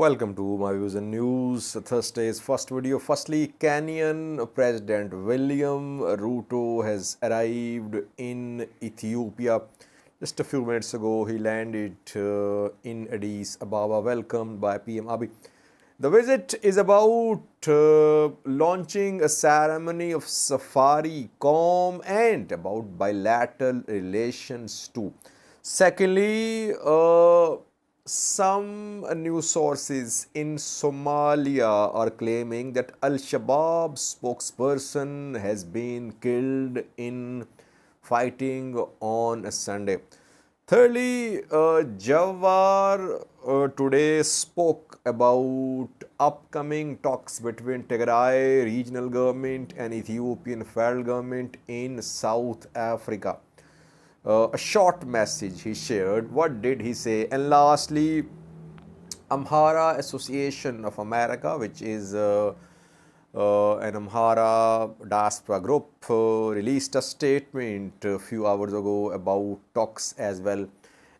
Welcome to my views and news. Thursday's first video. Firstly, Kenyan President William Ruto has arrived in Ethiopia. Just a few minutes ago, he landed in Addis Ababa, welcomed by PM Abiy. The visit is about launching a ceremony of Safaricom and about bilateral relations too. Secondly, some news sources in Somalia are claiming that Al-Shabaab spokesperson has been killed in fighting on a Sunday. Thirdly, Jawar today spoke about upcoming talks between Tigray regional government and Ethiopian federal government in South Africa. A short message he shared. What did he say? And lastly, Amhara Association of America, which is an Amhara diaspora group, released a statement a few hours ago about talks as well.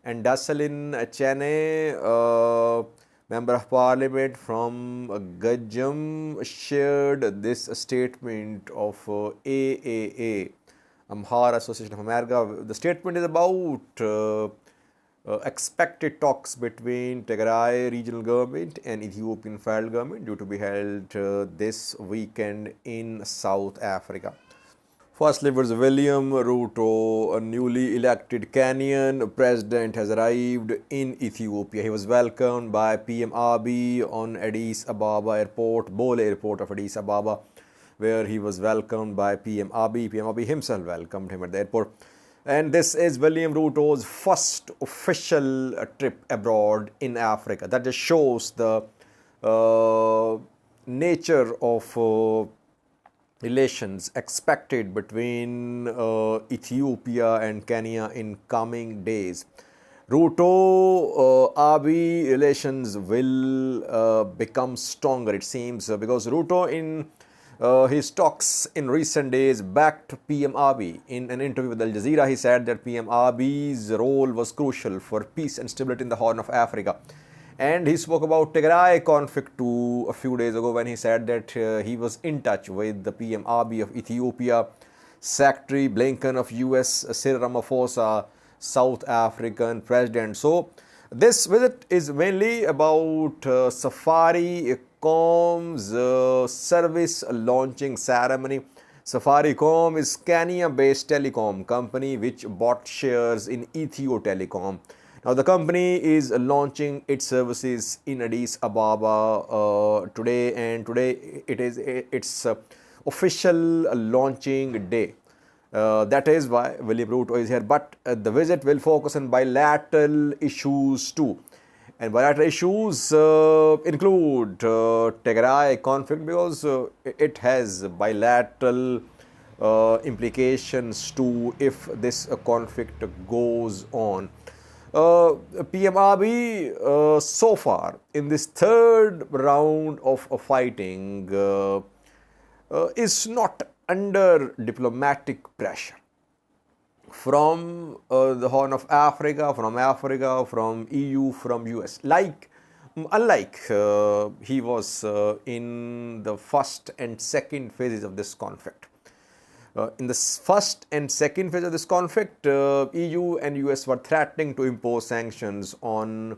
And Dasalin Chene, Member of Parliament from Gajam, shared this statement of AAA. Amhara Association of America. The statement is about expected talks between Tigray regional government and Ethiopian federal government due to be held this weekend in South Africa. Firstly, was William Ruto, a newly elected Kenyan president, has arrived in Ethiopia. He was welcomed by PM Abiy on Addis Ababa airport, Bole airport of Addis Ababa, where he was welcomed by PM Abiy. PM Abiy himself welcomed him at the airport. And this is William Ruto's first official trip abroad in Africa. That just shows the nature of relations expected between Ethiopia and Kenya in coming days. Ruto-Abiy relations will become stronger, it seems, because Ruto in his talks in recent days backed PM Abiy. In an interview with Al Jazeera, he said that PM Abiy's role was crucial for peace and stability in the Horn of Africa. And he spoke about Tigray conflict too a few days ago when he said that he was in touch with the PM Abiy of Ethiopia, Secretary Blinken of US, Cyril Ramaphosa, South African President. So this visit is mainly about Safaricom's service launching ceremony. Safaricom is Kenya-based telecom company which bought shares in Ethio Telecom. Now the company is launching its services in Addis Ababa today, and today it is its official launching day. That is why William Ruto is here. But the visit will focus on bilateral issues too. And bilateral issues include Tigray conflict, because it has bilateral implications too if this conflict goes on. PM Abiy so far in this third round of fighting is not under diplomatic pressure from the Horn of Africa, from EU, from US. Unlike he was in the first and second phases of this conflict. In the first and second phase of this conflict, EU and US were threatening to impose sanctions on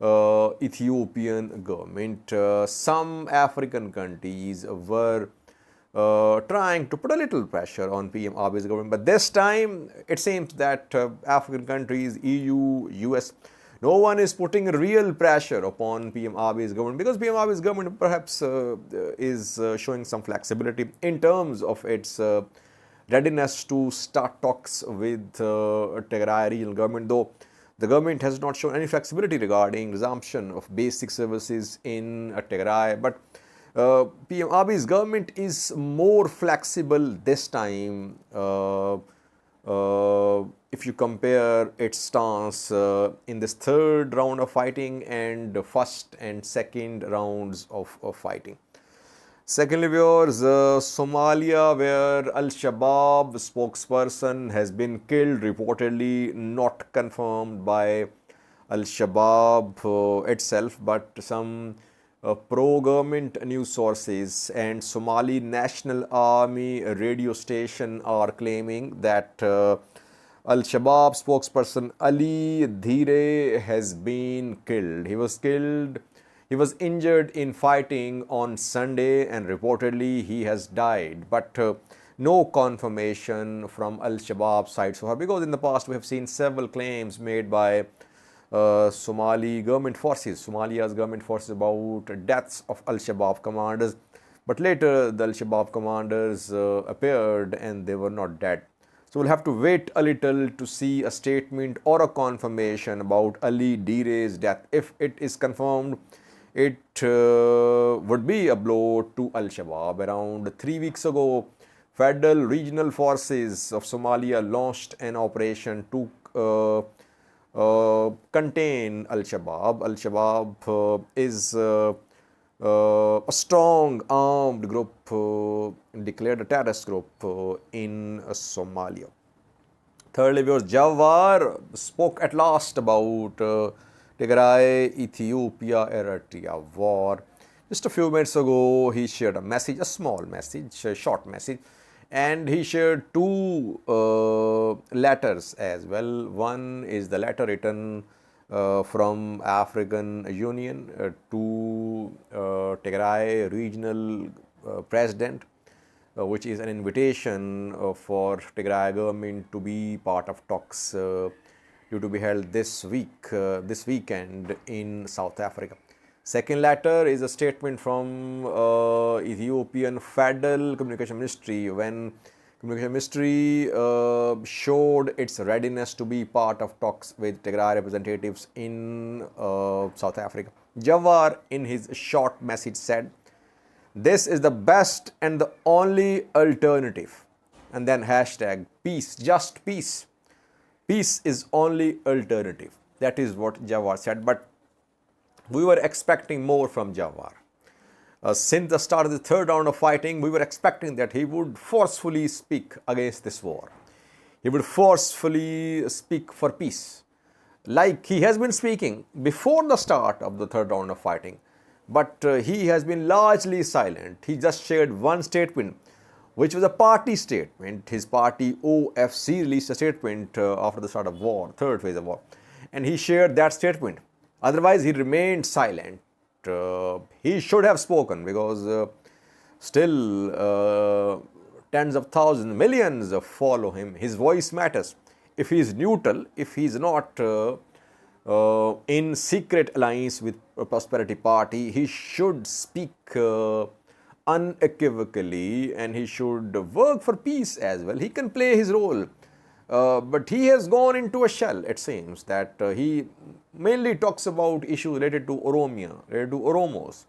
Ethiopian government. Some African countries were trying to put a little pressure on PM Abiy's government. But this time, it seems that African countries, EU, US, no one is putting real pressure upon PM Abiy's government, because PM Abiy's government perhaps is showing some flexibility in terms of its readiness to start talks with Tigray regional government, though the government has not shown any flexibility regarding resumption of basic services in Tigray. But PM Abiy's government is more flexible this time if you compare its stance in this third round of fighting and the first and second rounds of fighting. Secondly, viewers, Somalia, where Al-Shabaab spokesperson has been killed, reportedly not confirmed by Al-Shabaab itself, but some pro-government news sources and Somali National Army radio station are claiming that Al-Shabaab spokesperson Ali Dhire has been killed. He was injured in fighting on Sunday and reportedly he has died. But no confirmation from Al-Shabaab side so far, because in the past we have seen several claims made by Somali government forces, Somalia's government forces, about deaths of Al-Shabaab commanders. But later the Al-Shabaab commanders appeared and they were not dead. So we'll have to wait a little to see a statement or a confirmation about Ali Dhire's death. If it is confirmed, it would be a blow to Al-Shabaab. Around 3 weeks ago, Federal Regional Forces of Somalia launched an operation to contain Al-Shabaab. Al-Shabaab is a strong armed group, declared a terrorist group in Somalia. Thirdly, Jawar spoke at last about Tigray Ethiopia Eritrea war. Just a few minutes ago, he shared a message, a small message, a short message, and he shared two letters as well. One is the letter written from African Union to Tigray Regional President, which is an invitation for Tigray government to be part of talks due to be held this weekend in South Africa. Second letter is a statement from Ethiopian Federal Communication Ministry, when Communication Ministry showed its readiness to be part of talks with Tigray representatives in South Africa. Jawar, in his short message, said, "This is the best and the only alternative." And then hashtag peace, just peace. Peace is only alternative. That is what Jawar said. But we were expecting more from Jawar. Since the start of the third round of fighting, we were expecting that he would forcefully speak against this war. He would forcefully speak for peace, like he has been speaking before the start of the third round of fighting. But he has been largely silent. He just shared one statement, which was a party statement. His party OFC released a statement after the start of war, third phase of war, and he shared that statement. Otherwise, he remained silent. He should have spoken, because still tens of thousands, millions follow him. His voice matters. If he is neutral, if he is not in secret alliance with a prosperity party, he should speak unequivocally, and he should work for peace as well. He can play his role. But he has gone into a shell, it seems, that he mainly talks about issues related to Oromia, related to Oromos.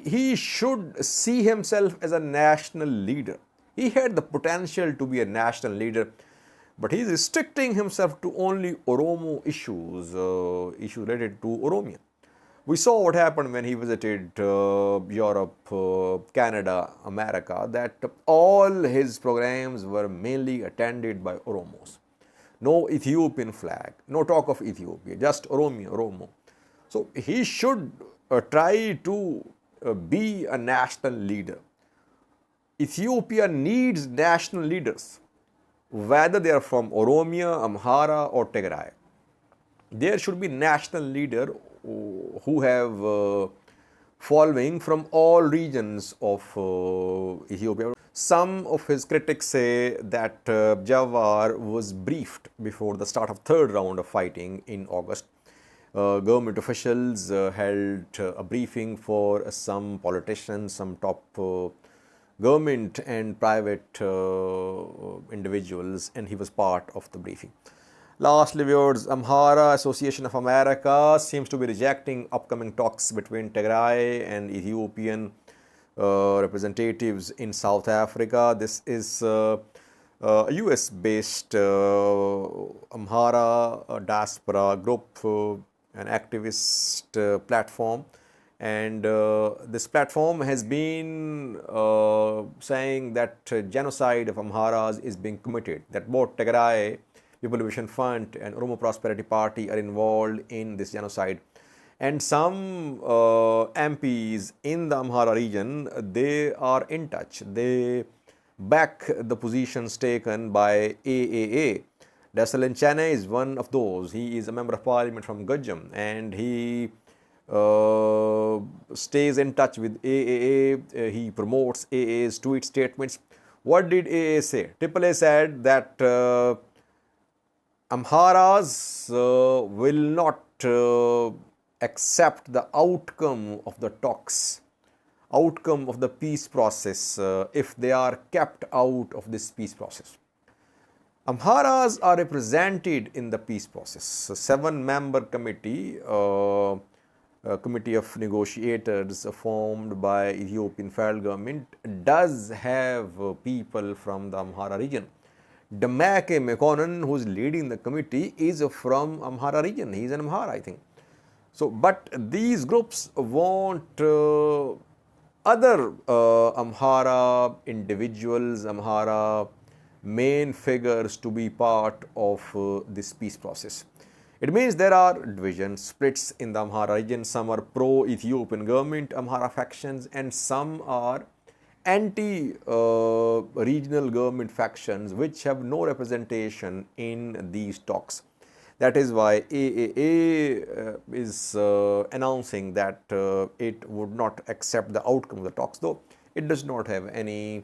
He should see himself as a national leader. He had the potential to be a national leader, but he is restricting himself to only Oromo issues, issues related to Oromia. We saw what happened when he visited Europe, Canada, America, that all his programs were mainly attended by Oromos. No Ethiopian flag, no talk of Ethiopia, just Oromo. So he should try to be a national leader. Ethiopia needs national leaders, whether they are from Oromia, Amhara or Tigray. There should be national leader who have following from all regions of Ethiopia. Some of his critics say that Jawar was briefed before the start of third round of fighting in August. Government officials held a briefing for some politicians, some top government and private individuals, and he was part of the briefing. Lastly, viewers, Amhara Association of America seems to be rejecting upcoming talks between Tigray and Ethiopian representatives in South Africa. This is a US-based Amhara diaspora group, an activist platform. And this platform has been saying that genocide of Amharas is being committed, that both Tigray People Liberation Front and Oromo Prosperity Party are involved in this genocide. And some MPs in the Amhara region, they are in touch. They back the positions taken by AAA. Dasalin Chennai is one of those. He is a member of parliament from Gujam, and he stays in touch with AAA. He promotes AA's tweet statements. What did AA say? AAA said that Amharas will not accept the outcome of the talks, outcome of the peace process if they are kept out of this peace process. Amharas are represented in the peace process. A 7-member committee, committee of negotiators formed by Ethiopian federal government, does have people from the Amhara region. Damake Mekonnen, who is leading the committee, is from Amhara region. He is an Amhara, I think. So, but these groups want other Amhara individuals, Amhara main figures to be part of this peace process. It means there are divisions, splits in the Amhara region. Some are pro-Ethiopian government Amhara factions, and some are anti-regional government factions which have no representation in these talks. That is why AAA is announcing that it would not accept the outcome of the talks, though it does not have any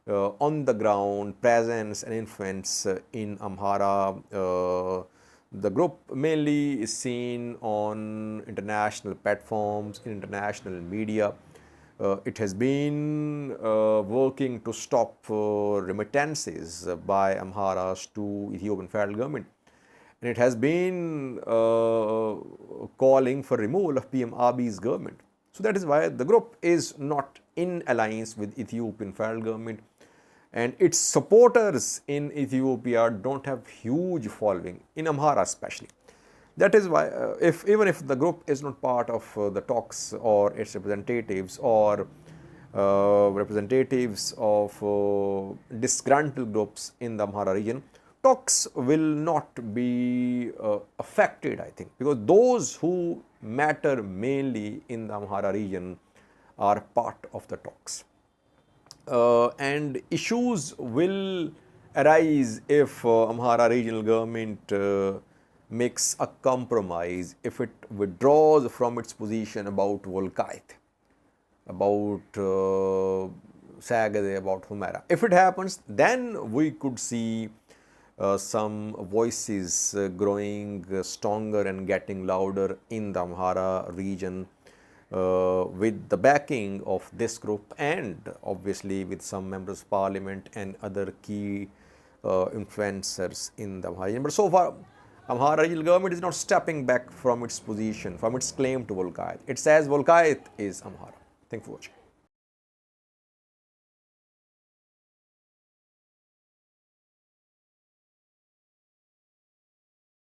on the ground presence and influence in Amhara. The group mainly is seen on international platforms, in international media. It has been working to stop remittances by Amharas to Ethiopian federal government. And it has been calling for removal of PM Abiy's government. So that is why the group is not in alliance with Ethiopian federal government, and its supporters in Ethiopia don't have huge following, in Amhara especially. That is why even if the group is not part of the talks, or its representatives, or representatives of disgruntled groups in the Amhara region, talks will not be affected, I think, because those who matter mainly in the Amhara region are part of the talks. And issues will arise if Amhara regional government makes a compromise, if it withdraws from its position about Volkait, about Sagade, about Humera. If it happens, then we could see some voices growing stronger and getting louder in the Amhara region with the backing of this group, and obviously with some members of parliament and other key influencers in the Amhara region. But so far, Amhara regional government is not stepping back from its position, from its claim to Volkait. It says Volkait is Amhara. Thank you for watching.